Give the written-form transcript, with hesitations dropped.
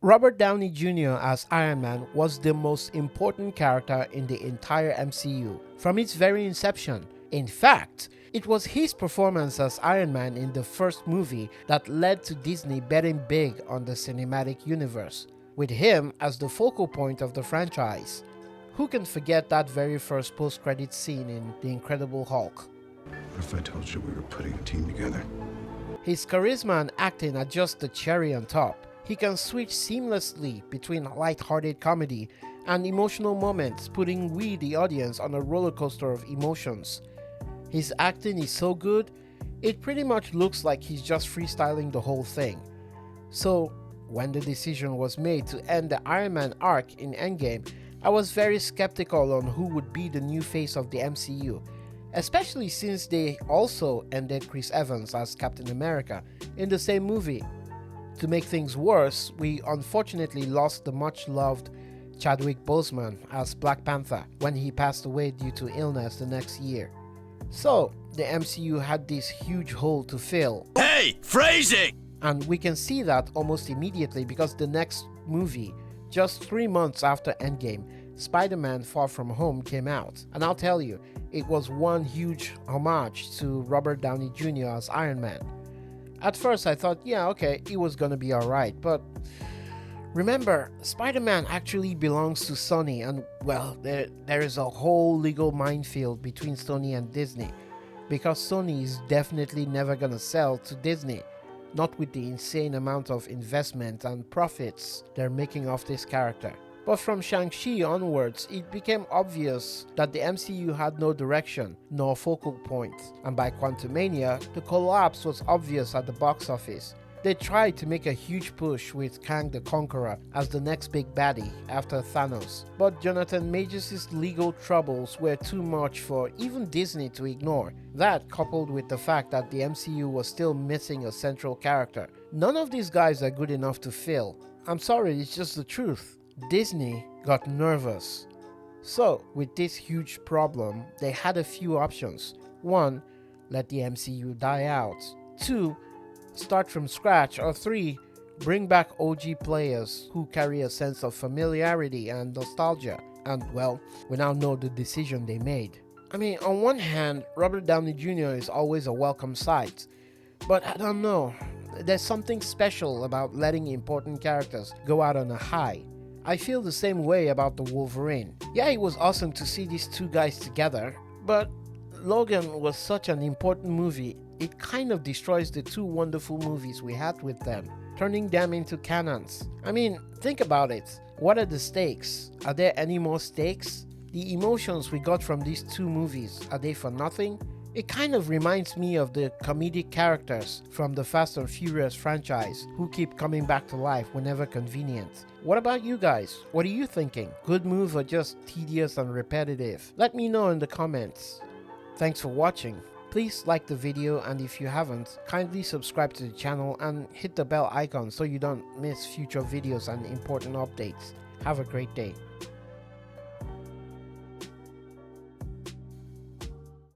Robert Downey Jr. as Iron Man was the most important character in the entire MCU from its very inception. In fact, it was his performance as Iron Man in the first movie that led to Disney betting big on the cinematic universe, with him as the focal point of the franchise. Who can forget that very first post-credit scene in The Incredible Hulk? What if I told you we were putting a team together? His charisma and acting are just the cherry on top. He can switch seamlessly between light-hearted comedy and emotional moments, putting we, the audience, on a roller coaster of emotions. His acting is so good, it pretty much looks like he's just freestyling the whole thing. So, when the decision was made to end the Iron Man arc in Endgame, I was very skeptical on who would be the new face of the MCU, especially since they also ended Chris Evans as Captain America in the same movie. To make things worse, we unfortunately lost the much-loved Chadwick Boseman as Black Panther when he passed away due to illness the next year. So, the MCU had this huge hole to fill. Hey, phrasing! And we can see that almost immediately because the next movie, just 3 months after Endgame, Spider-Man Far From Home came out. And I'll tell you, it was one huge homage to Robert Downey Jr. as Iron Man. At first I thought, yeah, okay, it was gonna be alright, but remember, Spider-Man actually belongs to Sony, and well, there is a whole legal minefield between Sony and Disney, because Sony is definitely never gonna sell to Disney, not with the insane amount of investment and profits they're making off this character. But from Shang-Chi onwards, it became obvious that the MCU had no direction, nor focal point, and by Quantumania, the collapse was obvious at the box office. They tried to make a huge push with Kang the Conqueror as the next big baddie after Thanos, but Jonathan Majors' legal troubles were too much for even Disney to ignore. That, coupled with the fact that the MCU was still missing a central character. None of these guys are good enough to fill. I'm sorry, it's just the truth. Disney got nervous. So, with this huge problem, they had a few options. 1. Let the MCU die out. 2. Start from scratch. Or 3. Bring back OG players who carry a sense of familiarity and nostalgia. And well, we now know the decision they made. I mean, on one hand, Robert Downey Jr. is always a welcome sight. But I don't know, there's something special about letting important characters go out on a high. I feel the same way about the Wolverine. Yeah, it was awesome to see these two guys together, but Logan was such an important movie, it kind of destroys the two wonderful movies we had with them, turning them into canons. I mean, think about it. What are the stakes? Are there any more stakes? The emotions we got from these two movies, are they for nothing? It kind of reminds me of the comedic characters from the Fast and Furious franchise who keep coming back to life whenever convenient. What about you guys? What are you thinking? Good move or just tedious and repetitive? Let me know in the comments. Thanks for watching. Please like the video, and if you haven't, kindly subscribe to the channel and hit the bell icon so you don't miss future videos and important updates. Have a great day.